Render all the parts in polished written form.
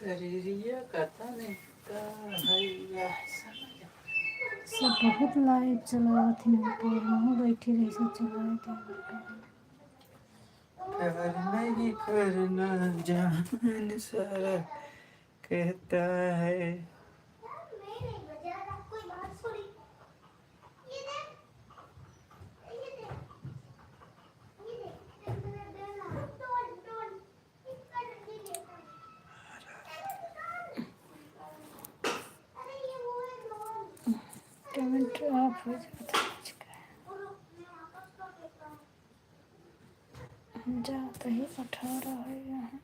शरीरिया कथा नहीं का भैया सब बहुत लाइव चलावत हैं मैं बैठी रही सब चलाए प्यार नहीं करना जान सारा कहता है। कमेंट ऑफ हो जाता है जाता ही उठा रहा है यहाँ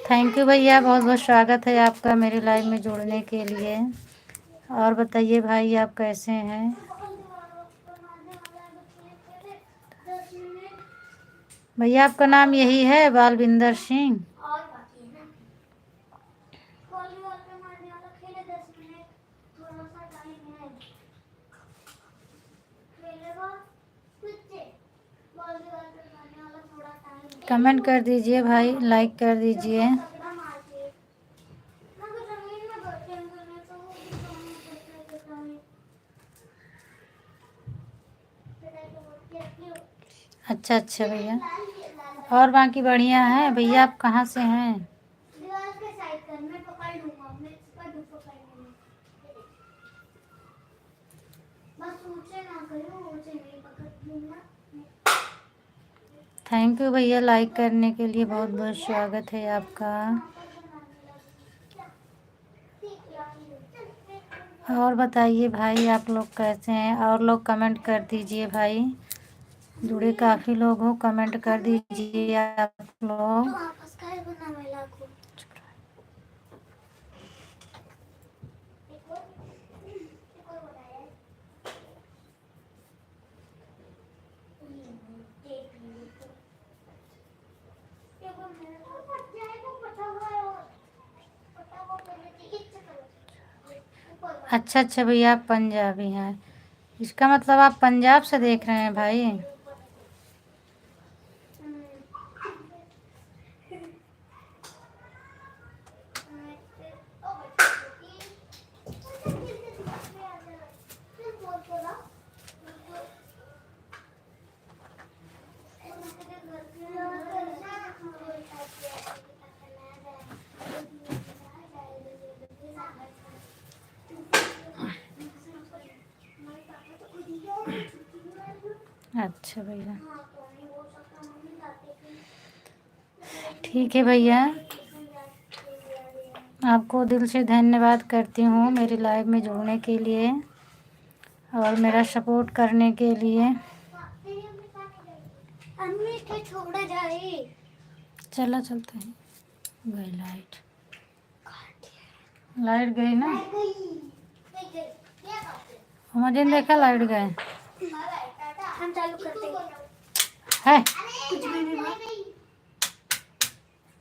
थैंक यू भैया बहुत बहुत स्वागत है आपका मेरे लाइव में जुड़ने के लिए। और बताइए भाई आप कैसे हैं? भैया आपका नाम यही है बालविंदर सिंह? कमेंट कर दीजिए भाई, लाइक कर दीजिए। अच्छा अच्छा भैया, और बाकी बढ़िया है। भैया आप कहाँ से हैं? थैंक यू भैया, लाइक करने के लिए बहुत बहुत स्वागत है आपका। और बताइए भाई आप लोग कैसे हैं? और लोग कमेंट कर दीजिए भाई, जुड़े काफ़ी लोग हो, कमेंट कर दीजिए आप लोग। अच्छा अच्छा भैया, आप पंजाबी हैं, इसका मतलब आप पंजाब से देख रहे हैं भाई। अच्छा भैया, ठीक है भैया, आपको दिल से धन्यवाद करती हूँ मेरी लाइव में जुड़ने के लिए और मेरा सपोर्ट करने के लिए। छोड़ा जाए, चला चलते हैं। गई लाइट, लाइट गई ना, मुझे देखा लाइट गए हम चालू करते है। कुछ भी नहीं हुआ।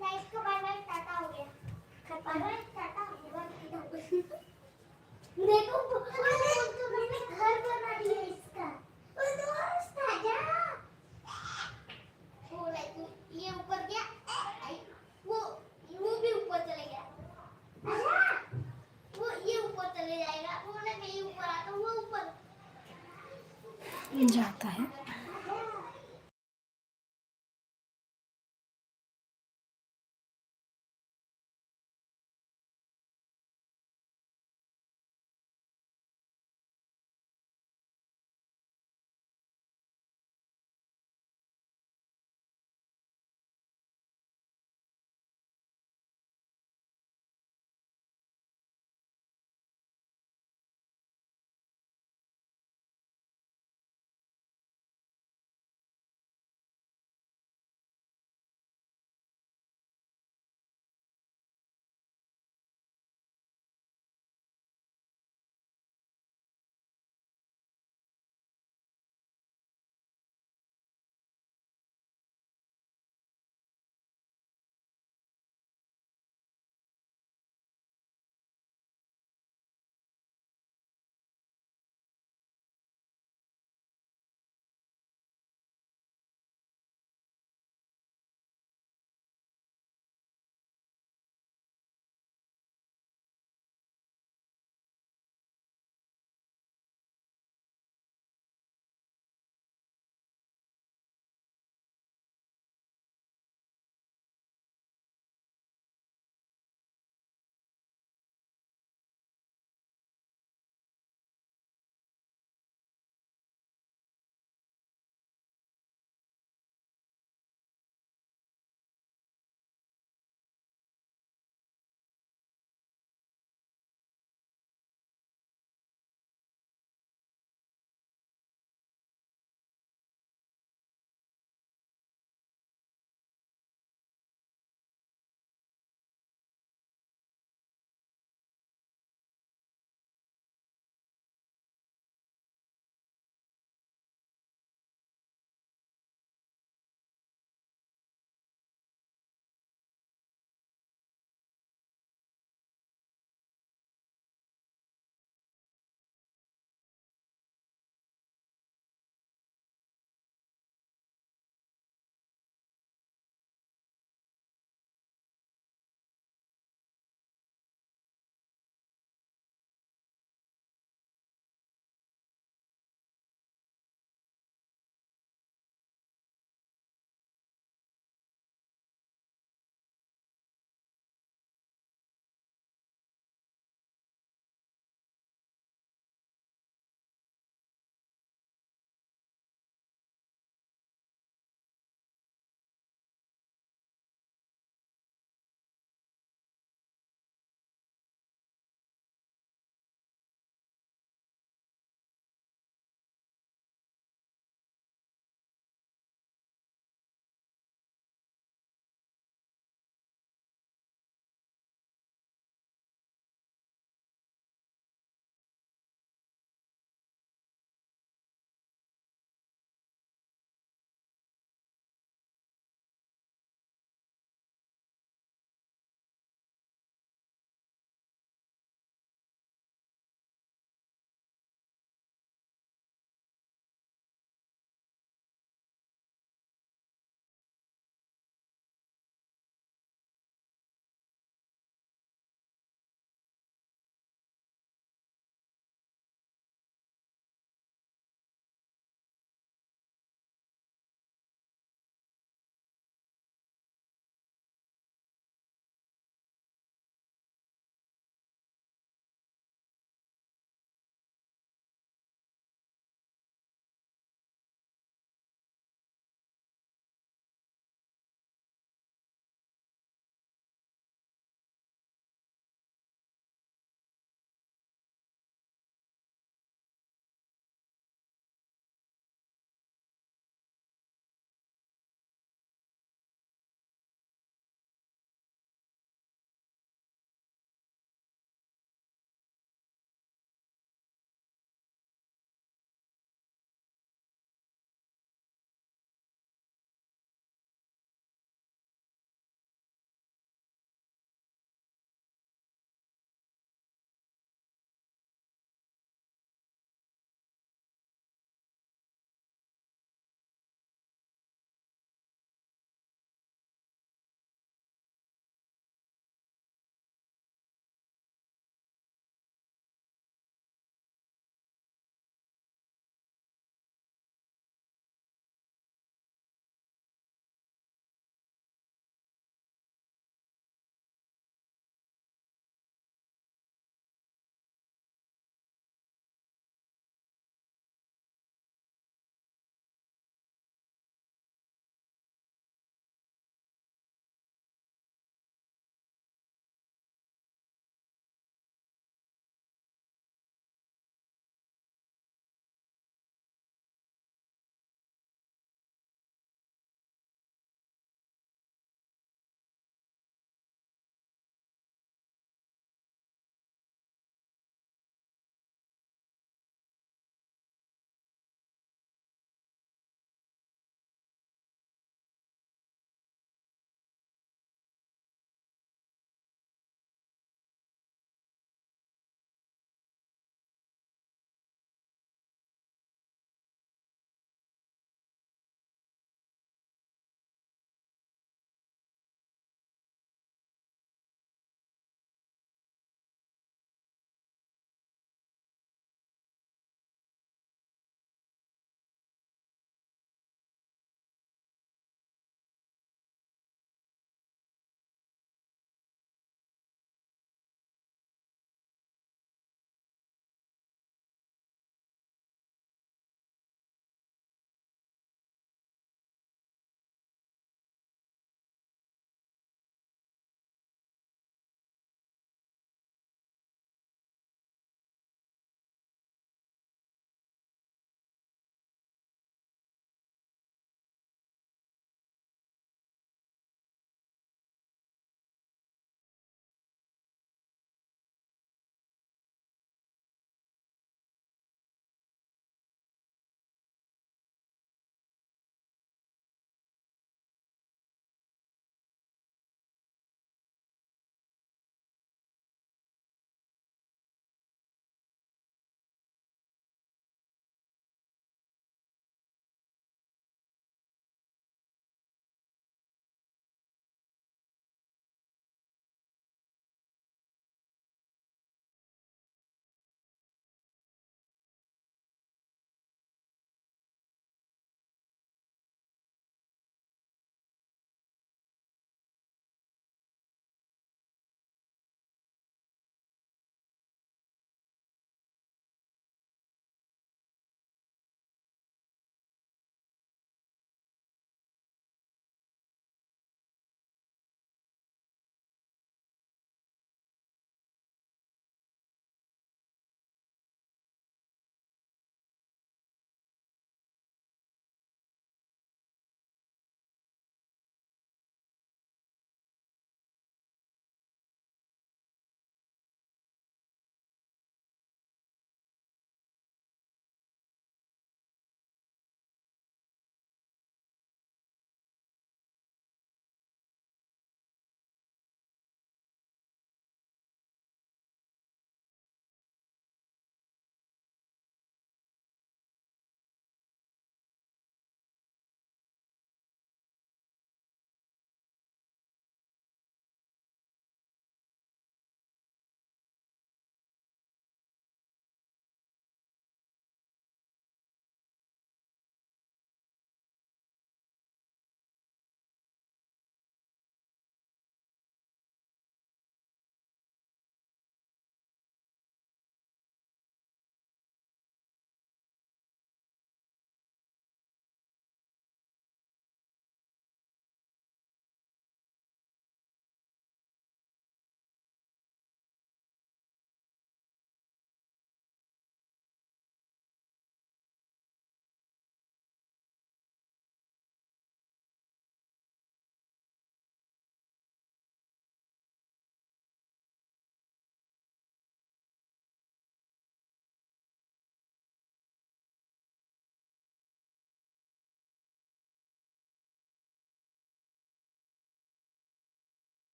लाइट का बाय बाय टाटा हो गया, टाटा हो गया। देखो मैंने घर बना दिया इसका। वो लाइक ये ऊपर गया, वो भी ऊपर चले गया। वो ये ऊपर चले जाएगा, वो ना कहीं ऊपर आता, वो ऊपर जाता है।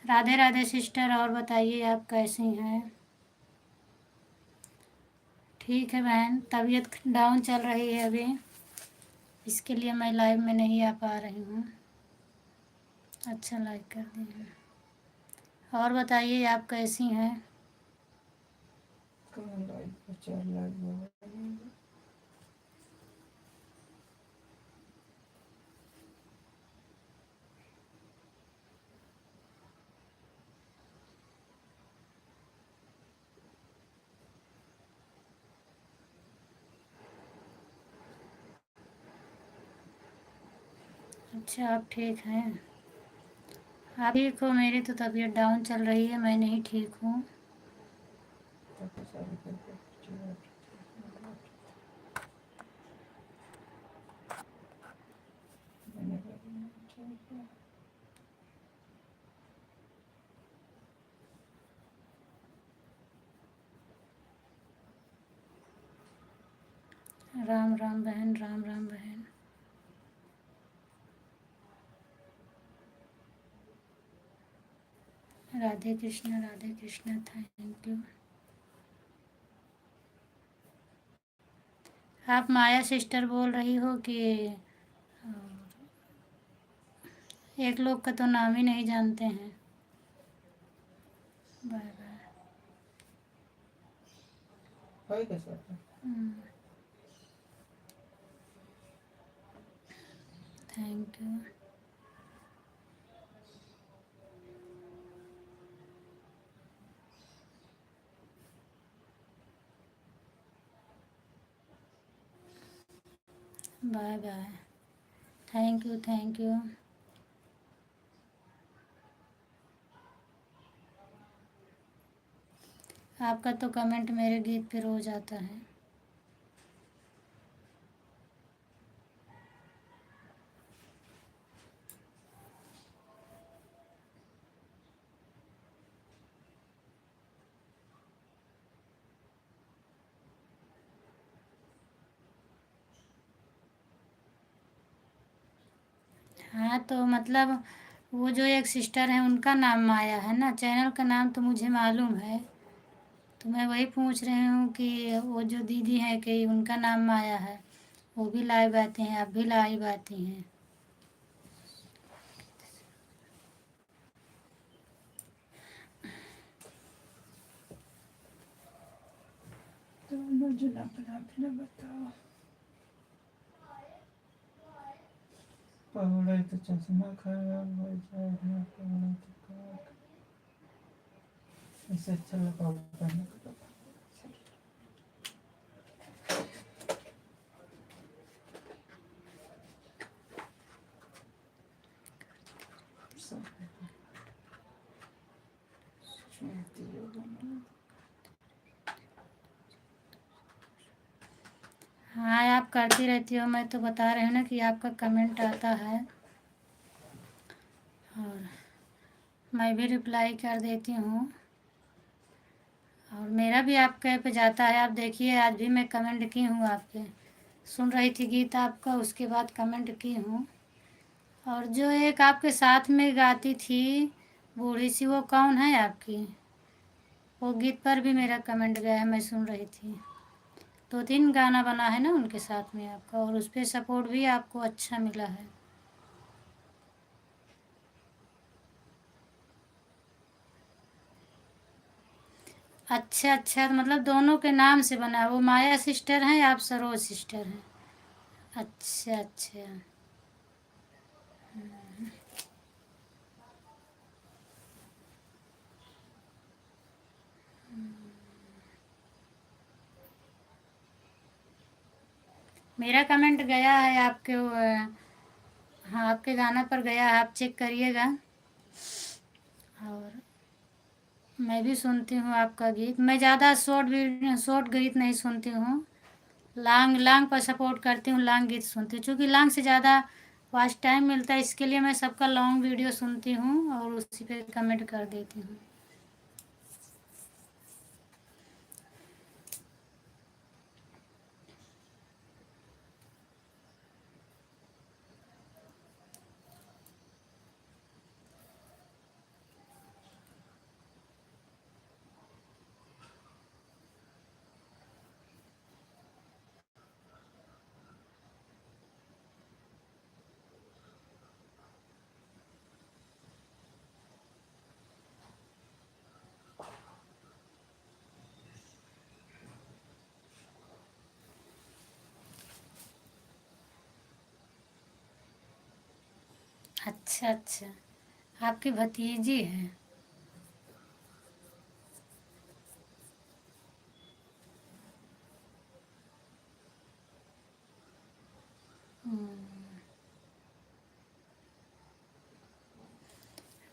राधे राधे सिस्टर। और बताइए आप कैसी हैं? ठीक है बहन, तबीयत डाउन चल रही है अभी, इसके लिए मैं लाइव में नहीं आ पा रही हूँ। अच्छा लाइक कर दिए। और बताइए आप कैसी हैं? कौन लाइक पर चल रहा है? अच्छा आप ठीक हैं? आप ठीक हो? मेरी तो तबीयत डाउन चल रही है, मैं नहीं ठीक हूँ। तो सारी करके चला मैंने ठीक है। राम राम बहन, राम राम बहन। Radhe Krishna, thank you. आप माया सिस्टर बोल रही हो कि एक लोग का तो नाम ही नहीं जानते हैं। Bye bye. है कैसा? Thank you. Bye bye. Thank you, thank you. आपका तो कमेंट मेरे गीत पे रोज आता है। हाँ तो मतलब वो जो एक सिस्टर है उनका नाम माया है ना, चैनल का नाम तो मुझे मालूम है। तो मैं वही पूछ रही हूँ कि वो जो दीदी है कि उनका नाम माया है, वो भी लाइव आती हैं, आप भी लाइव आती हैं। तो मुझे ना अपना बताओ। पौड़े तो चश्मा खराब हो जाए ना, पौड़े तो क्या इससे अच्छा लगा पहनने को। हाँ आप करती रहती हो, मैं तो बता रही हूँ ना कि आपका कमेंट आता है और मैं भी रिप्लाई कर देती हूँ। और मेरा भी आपके पे जाता है। आप देखिए आज भी मैं कमेंट की हूँ आपके, सुन रही थी गीत आपका, उसके बाद कमेंट की हूँ। और जो एक आपके साथ में गाती थी बूढ़ी सी, वो कौन है आपकी? वो गीत पर भी मेरा कमेंट गया है, मैं सुन रही थी। 2-3 गाना बना है ना उनके साथ में आपका, और उस पर सपोर्ट भी आपको अच्छा मिला है। अच्छा अच्छा, तो मतलब दोनों के नाम से बना है। वो माया सिस्टर हैं, आप सरोज सिस्टर हैं? अच्छा अच्छा। मेरा कमेंट गया है आपके हाँ आपके गाना पर गया है, आप चेक करिएगा। और मैं भी सुनती हूँ आपका गीत। मैं ज़्यादा शॉर्ट गीत नहीं सुनती हूँ। लॉन्ग लॉन्ग पर सपोर्ट करती हूँ, लॉन्ग गीत सुनती हूँ, क्योंकि लॉन्ग से ज़्यादा वॉच टाइम मिलता है, इसके लिए मैं सबका लॉन्ग वीडियो सुनती हूँ और उसी पे कमेंट कर देती हूँ। अच्छा अच्छा, आपकी भतीजी है।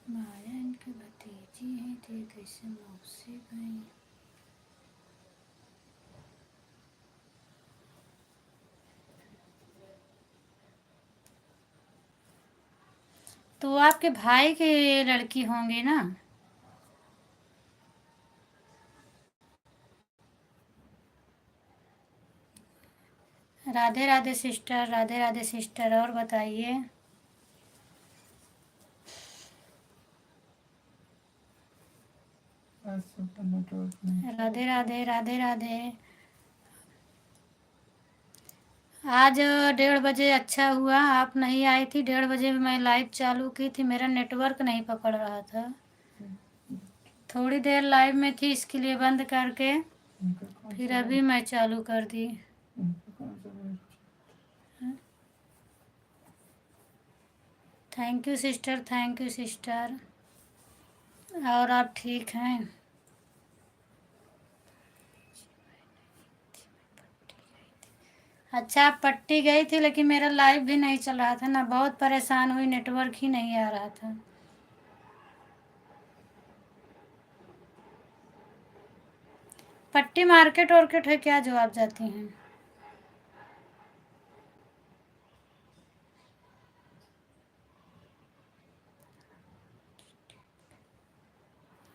माया इनकी भतीजी है तो ये कैसे मौसी भाई। तो वो आपके भाई की लड़की होंगी ना। Radhe Radhe sister, Radhe Radhe sister. और बताइए। आज सुबह नेटवर्क नहीं। राधे राधे, राधे राधे। आज 1:30 बजे अच्छा हुआ आप नहीं आई थी। 1:30 बजे मैं लाइव चालू की थी, मेरा नेटवर्क नहीं पकड़ रहा था। थोड़ी देर लाइव में थी, इसके लिए बंद करके इनका कौन फिर सा अभी मैं चालू कर दी। इनका कौन सा thank you sister, thank you sister. और आप ठीक हैं? अच्छा, आप पट्टी गई थी लेकिन मेरा लाइव भी नहीं चल रहा था ना, बहुत परेशान हुई, नेटवर्क ही नहीं आ रहा था। पट्टी मार्केट वार्केट है क्या जो आप जाती हैं?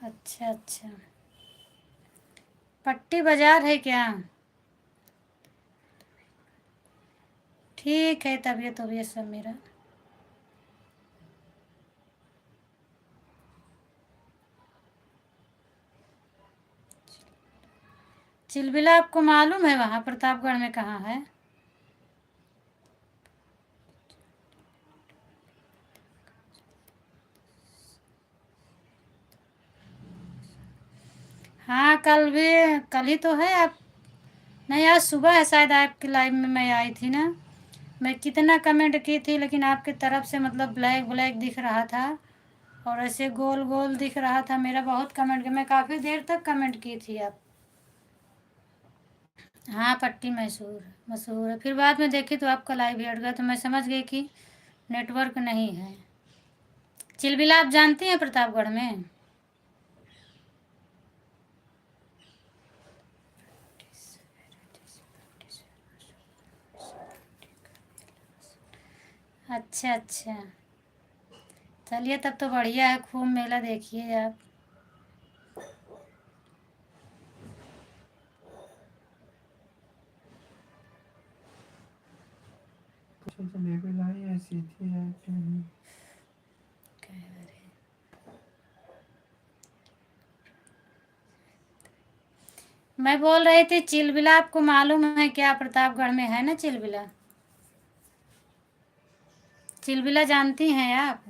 अच्छा अच्छा, पट्टी बाजार है क्या? ठीक है, तबीयत तबीयत सब मेरा। चिलबिला आपको मालूम है वहाँ प्रतापगढ़ में कहाँ है? हाँ, कल ही तो है। आप नहीं, आज सुबह है शायद, आपकी लाइव में मैं आई थी ना। मैं कितना कमेंट की थी लेकिन आपकी तरफ से मतलब ब्लैक ब्लैक दिख रहा था और ऐसे गोल गोल दिख रहा था। मेरा बहुत कमेंट किया, मैं काफ़ी देर तक कमेंट की थी आप। हाँ, पट्टी मशहूर मशहूर है। फिर बाद में देखी तो आपका लाइव ही हट गया, तो मैं समझ गई कि नेटवर्क नहीं है। चिलबिला आप जानती हैं प्रतापगढ़ में? अच्छा अच्छा, चलिए तब तो बढ़िया है, खूब मेला देखिए आप। कुछ जलेबी लाई है, सीधी है कि नहीं? मैं बोल रही थी चिलबिला आपको मालूम है क्या प्रतापगढ़ में है ना चिलबिला? चिलबिला जानती हैं आप?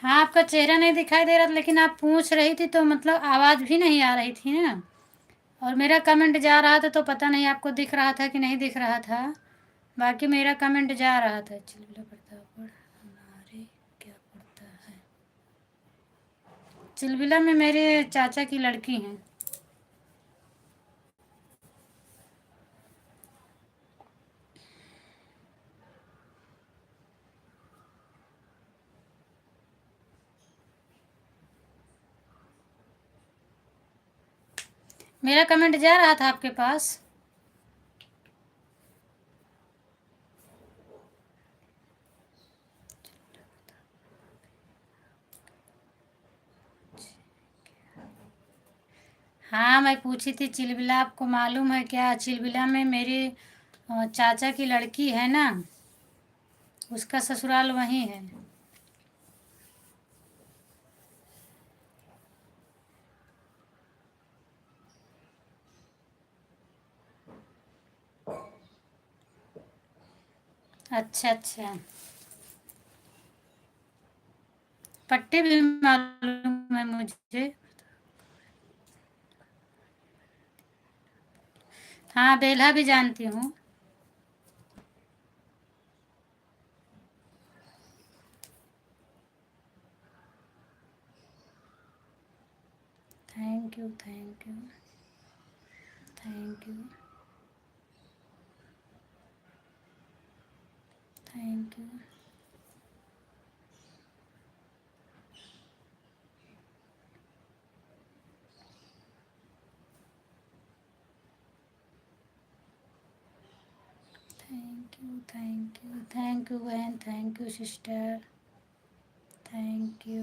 हाँ, आपका चेहरा नहीं दिखाई दे रहा था लेकिन आप पूछ रही थी तो मतलब आवाज़ भी नहीं आ रही थी ना। और मेरा कमेंट जा रहा था तो पता नहीं आपको दिख रहा था कि नहीं दिख रहा था। बाकी मेरा कमेंट जा रहा था। चिलबिला प्रतापगढ़ हमारे क्या पड़ता है? चिलबिला में मेरे चाचा की लड़की हैं। मेरा कमेंट जा रहा था आपके पास? हाँ, मैं पूछी थी चिलबिला, आपको मालूम है क्या? चिलबिला में मेरी चाचा की लड़की है ना, उसका ससुराल वहीं है। अच्छा अच्छा, पट्टी भी मालूम है मुझे। हाँ, बेल्हा भी जानती हूँ। Thank you thank you thank you thank you. Thank you बहन, thank you sister, thank you.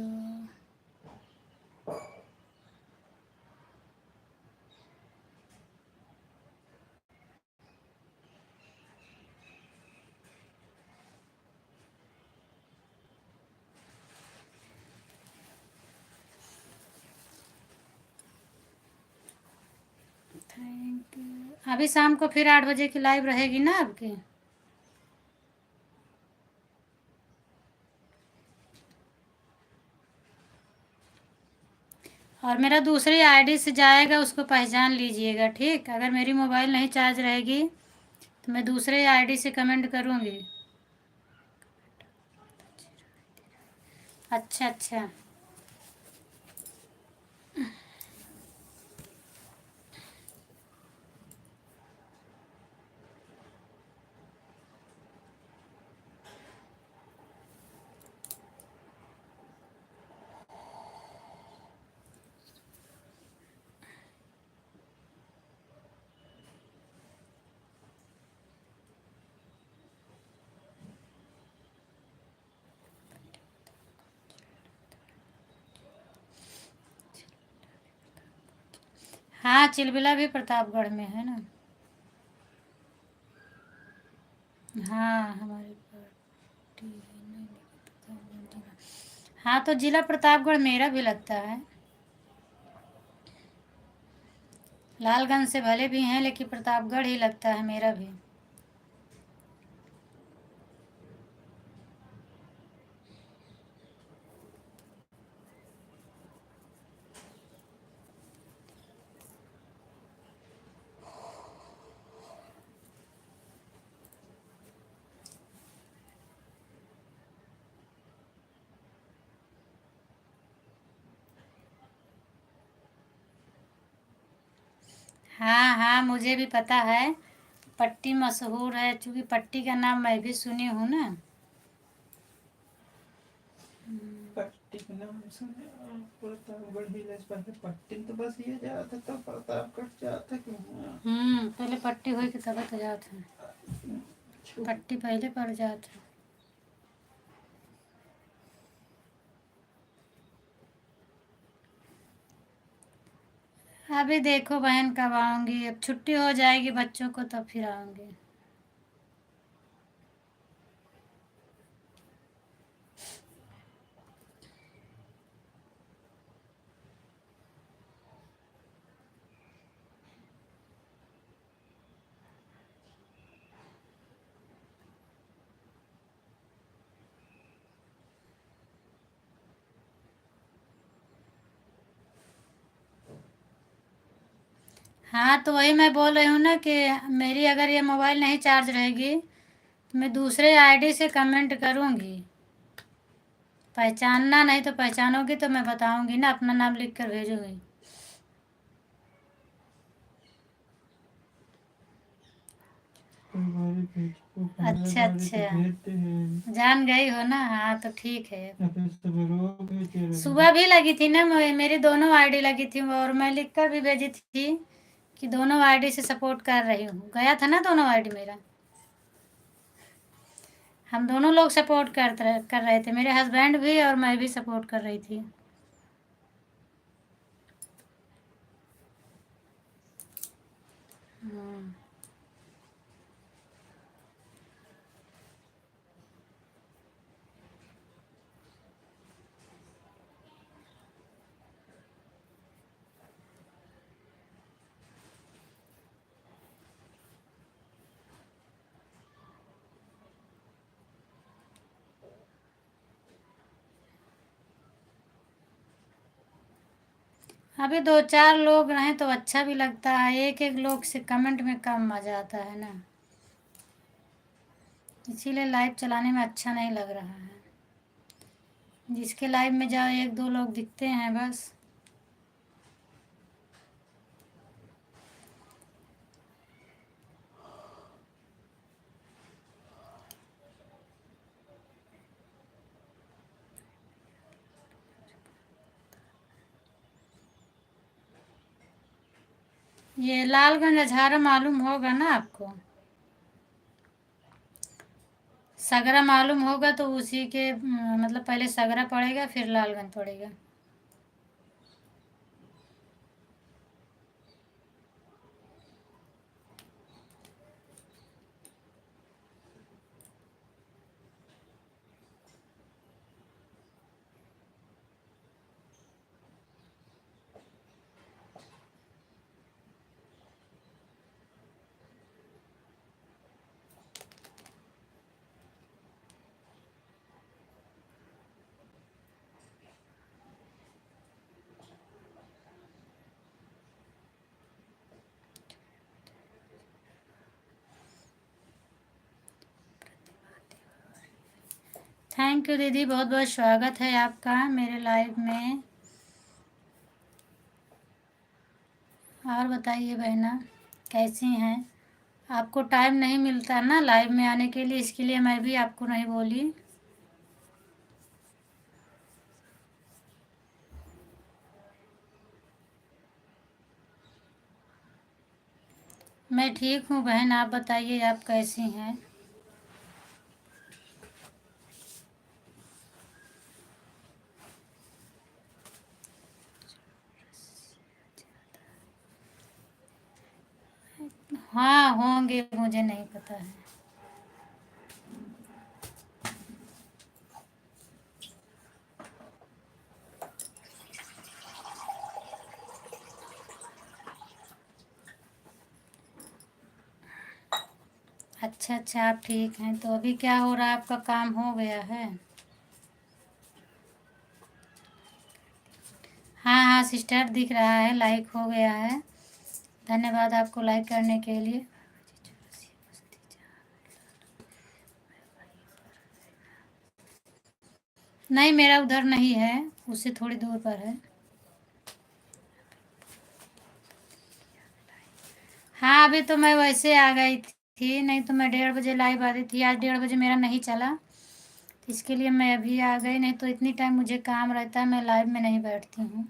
Thank you. अभी शाम को फिर 8 बजे की लाइव रहेगी ना आपकी? और मेरा दूसरी आईडी से जाएगा, उसको पहचान लीजिएगा, ठीक? अगर मेरी मोबाइल नहीं चार्ज रहेगी तो मैं दूसरे आईडी से कमेंट करूँगी। अच्छा अच्छा। हाँ, चिलबिला भी प्रतापगढ़ में है ना। हाँ, हमारी पार्टी है नहीं, प्रतापगढ़ जिला। हाँ, तो जिला प्रतापगढ़ मेरा भी लगता है। लालगंज से भले भी हैं, लेकिन प्रतापगढ़ ही लगता है मेरा भी। हाँ हाँ, मुझे भी पता है। पट्टी मशहूर है, क्योंकि पट्टी का नाम मैं भी सुनी हूँ ना। पट्टी का नाम सुने और प्रतापगढ़ जिले से पहले पट्टी तो बस ये जाता था, प्रतापगढ़ जाता क्यों? पहले पट्टी हुई कि तब तो जात है। पट्टी पहले पड़ जात है। अभी देखो बहन कब आऊँगी, अब छुट्टी हो जाएगी बच्चों को तब फिर आऊँगी। हाँ, तो वही मैं बोल रही हूँ ना कि मेरी अगर ये मोबाइल नहीं चार्ज रहेगी तो मैं दूसरे आईडी से कमेंट करूँगी। पहचानना नहीं तो पहचानोगी तो मैं बताऊँगी ना, अपना नाम लिख कर भेजूँगी। हमारे पेज को फॉलो अच्छा वाले तो अच्छा, भेजते हैं, जान गई हो ना? हाँ, तो ठीक है। अभी सब लोग भेज रहे हैं। सुबह भी लगी थी ना, मेरी दोनों आईडी लगी थी, और मैं लिख कर भी भेजी थी कि दोनों आईडी से सपोर्ट कर रही हूँ। गया था ना दोनों आईडी मेरा। हम दोनों लोग सपोर्ट कर रहे थे, मेरे हस्बैंड भी और मैं भी सपोर्ट कर रही थी। हम्म। अभी 2-4 लोग रहें तो अच्छा भी लगता है, एक एक लोग से कमेंट में कम मज़ा आता है ना, इसीलिए लाइव चलाने में अच्छा नहीं लग रहा है। जिसके लाइव में जाओ 1-2 लोग दिखते हैं बस। ये लालगंज अझारा मालूम होगा ना आपको? सगरा मालूम होगा तो उसी के मतलब पहले सगरा पड़ेगा फिर लालगंज पड़ेगा। थैंक यू दीदी, बहुत बहुत स्वागत है आपका मेरे लाइव में। और बताइए बहना, कैसी हैं? आपको टाइम नहीं मिलता ना लाइव में आने के लिए, इसके लिए मैं भी आपको नहीं बोली। मैं ठीक हूँ बहन, आप बताइए आप कैसी हैं? हाँ होंगे, मुझे नहीं पता है। अच्छा अच्छा, आप ठीक हैं तो अभी क्या हो रहा है? आपका काम हो गया है? हाँ हाँ सिस्टर, दिख रहा है लाइक हो गया है। धन्यवाद आपको लाइक करने के लिए। नहीं मेरा उधर नहीं है, उससे थोड़ी दूर पर है। हाँ अभी तो मैं वैसे आ गई थी, नहीं तो मैं 1:30 बजे लाइव आती थी। आज 1:30 बजे मेरा नहीं चला, इसके लिए मैं अभी आ गई, नहीं तो इतनी टाइम मुझे काम रहता है, मैं लाइव में नहीं बैठती हूँ।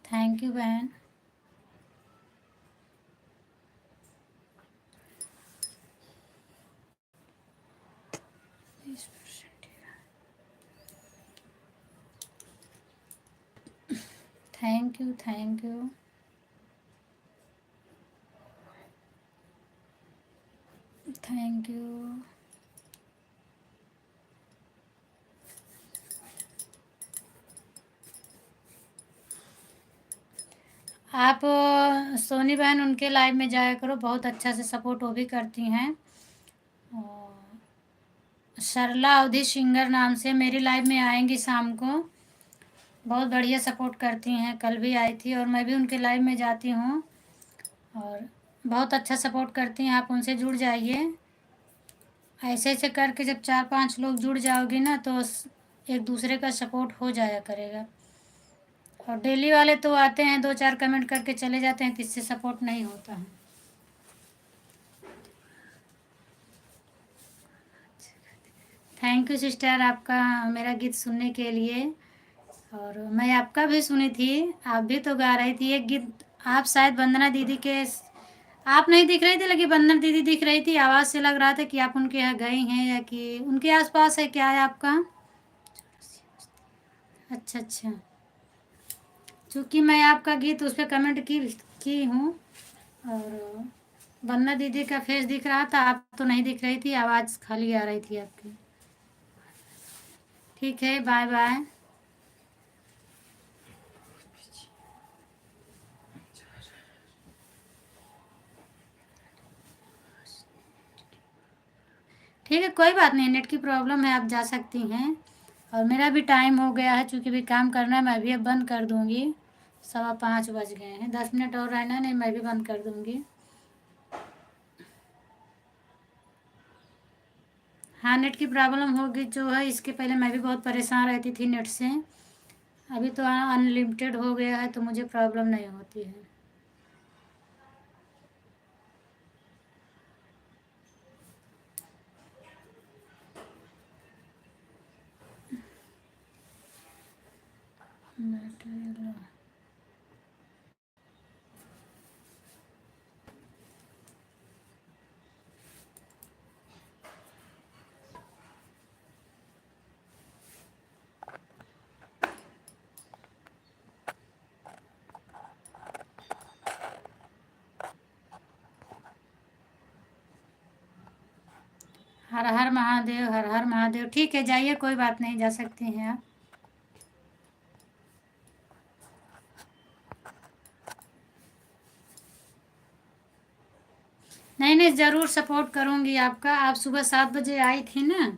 थैंक यू बहन। Thank you thank you. Thank you. आप सोनी बहन उनके लाइव में जाया करो, बहुत अच्छा से सपोर्ट वो भी करती हैं। सरला अवधि सिंगर नाम से मेरी लाइव में आएंगी शाम को, बहुत बढ़िया सपोर्ट करती हैं, कल भी आई थी और मैं भी उनके लाइव में जाती हूँ और बहुत अच्छा सपोर्ट करती हैं। आप उनसे जुड़ जाइए, ऐसे ऐसे करके जब 4-5 लोग जुड़ जाओगे ना तो एक दूसरे का सपोर्ट हो जाया करेगा। और डेली वाले तो आते हैं 2-4 कमेंट करके चले जाते हैं, तो इससे सपोर्ट नहीं होता है। थैंक यू सिस्टर आपका मेरा गीत सुनने के लिए, और मैं आपका भी सुनी थी, आप भी तो गा रही थी एक गीत। आप शायद वंदना दीदी के, आप नहीं दिख रही थी लेकिन वंदना दीदी दिख रही थी, आवाज़ से लग रहा था कि आप उनके यहाँ गई हैं या कि उनके आसपास है, क्या है आपका? अच्छा अच्छा। चूँकि मैं आपका गीत उस पर कमेंट की हूँ। और वंदना दीदी का फेस दिख रहा था, आप तो नहीं दिख रही थी, आवाज़ खाली आ रही थी आपकी। ठीक है, बाय बाय। ठीक है, कोई बात नहीं, नेट की प्रॉब्लम है, आप जा सकती हैं। और मेरा भी टाइम हो गया है, चूँकि भी काम करना है, मैं भी अब बंद कर दूँगी। 5:15 बज गए हैं, 10 मिनट और रहना, नहीं मैं भी बंद कर दूँगी। हाँ, नेट की प्रॉब्लम होगी जो है, इसके पहले मैं भी बहुत परेशान रहती थी नेट से। अभी तो अनलिमिटेड हो गया है, तो मुझे प्रॉब्लम नहीं होती है। हर हर महादेव, हर हर महादेव। ठीक है, जाइए, कोई बात नहीं, जा सकती हैं आप। नहीं नहीं, ज़रूर सपोर्ट करूँगी आपका। आप सुबह 7 बजे आई थी ना,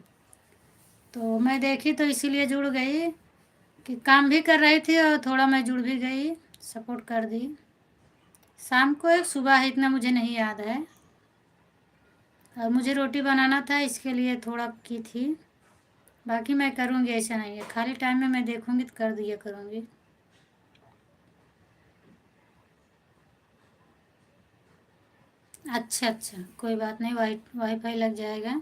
तो मैं देखी तो इसीलिए जुड़ गई, कि काम भी कर रही थी और थोड़ा मैं जुड़ भी गई, सपोर्ट कर दी। शाम को एक सुबह है, इतना मुझे नहीं याद है। और मुझे रोटी बनाना था, इसके लिए थोड़ा की थी। बाकी मैं करूँगी, ऐसा नहीं है, खाली टाइम में मैं देखूँगी तो कर दिया करूँगी। अच्छा अच्छा, कोई बात नहीं, वाईफाई लग जाएगा।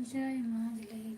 जय माँ, जय